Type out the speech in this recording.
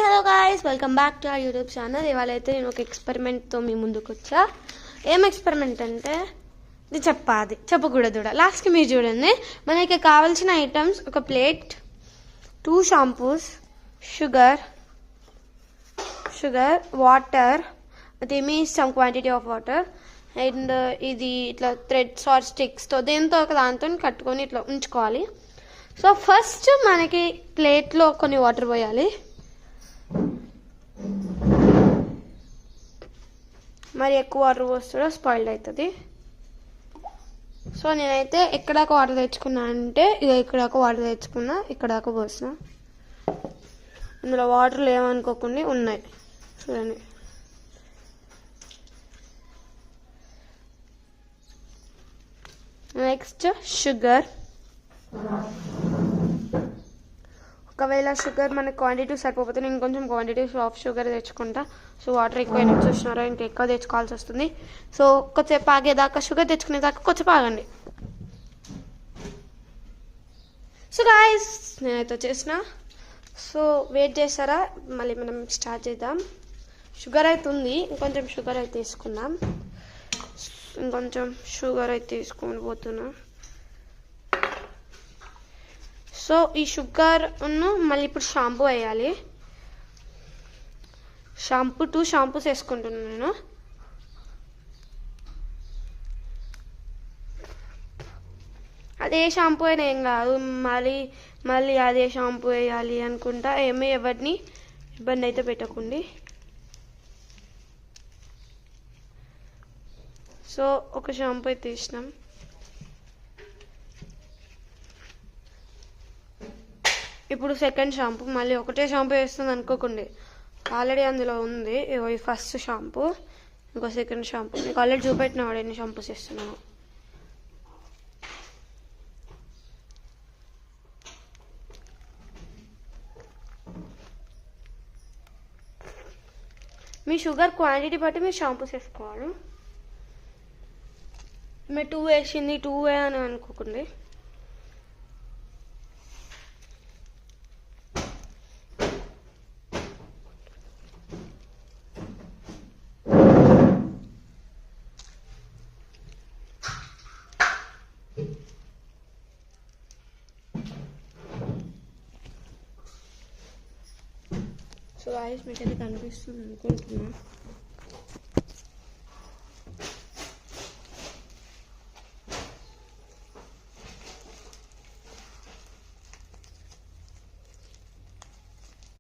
Hello guys, welcome back to our YouTube channel. ఇవాళ అయితే నేను ఒక ఎక్స్పెరిమెంట్తో మీ ముందుకు వచ్చా. ఏం ఎక్స్పెరిమెంట్ అంటే ఇది చెప్పకూడదు, లాస్ట్కి మీరు చూడండి. మనకి కావాల్సిన ఐటమ్స్: ఒక ప్లేట్, 2 షాంపూస్, షుగర్, వాటర్, అదేమి some quantity of water, and ఇది ఇట్లా థ్రెడ్స్ ఆర్ స్టిక్స్తో దేంతో ఒక దాంతో కట్టుకొని ఇట్లా ఉంచుకోవాలి. సో ఫస్ట్ మనకి ప్లేట్లో కొన్ని వాటర్ పోయాలి. మరి ఎక్కువ వాటర్ పోస్తాడో స్పాయిల్డ్ అవుతుంది. సో నేనైతే ఎక్కడ దాకా వాటర్ తెచ్చుకున్నా అంటే ఇక్కడ దాకా వాటర్ తెచ్చుకున్నా, ఇక్కడ దాకా పోసిన. ఇందులో వాటర్ లేవనుకోకుండా ఉన్నాయి చూడండి. Next sugar. ఒకవేళ షుగర్ మనకి క్వాంటిటీ సరిపోతే నేను కొంచెం క్వాంటిటీ ఆఫ్ షుగర్ తెచ్చుకుంటా. సో వాటర్ ఎక్కువ అయినట్టు చూసినారా, ఇంకా ఎక్కువ తెచ్చుకోవాల్సి వస్తుంది. సో కొద్దిసేపు ఆగేదాకా, షుగర్ తెచ్చుకునేదాకా కొద్దిసేపు ఆగండి. సో గాయ్స్, నేనైతే వచ్చేసిన. సో వెయిట్ చేస్తారా, మళ్ళీ మనం స్టార్ట్ చేద్దాం. షుగర్ అయితే ఉంది, ఇంకొంచెం షుగర్ అయితే తీసుకుందాం. ఇంకొంచెం షుగర్ అయితే తీసుకొని పోతున్నా. సో ఈ షుగర్ మళ్ళీ ఇప్పుడు షాంపూ వేయాలి. 2 షాంపూస్ వేసుకుంటున్నాను నేను. అదే షాంపూ అయినా ఏం కాదు, మళ్ళీ అదే షాంపూ వేయాలి అనుకుంటా. ఎవరిని ఇబ్బంది అయితే పెట్టకండి. సో ఒక షాంపూ అయితే తీసినాం. ఇప్పుడు సెకండ్ షాంపూ. మళ్ళీ ఒకటే షాంపూ వేస్తుంది అనుకోకండి, ఆల్రెడీ అందులో ఉంది. ఈ ఫస్ట్ షాంపూ, ఇంకో సెకండ్ షాంపూ. మీకు ఆల్రెడీ చూపెట్టినాడు ఎన్ని షాంపూస్ వేస్తున్నాను. మీ షుగర్ క్వాంటిటీ బట్టి మీరు షాంపూస్ వేసుకోవాలి. మీరు 2 వేసింది 2 అని అనుకోకండి. సో గాయ్స్, మీకైతే కనిపిస్తుంది అనుకుంటున్నా.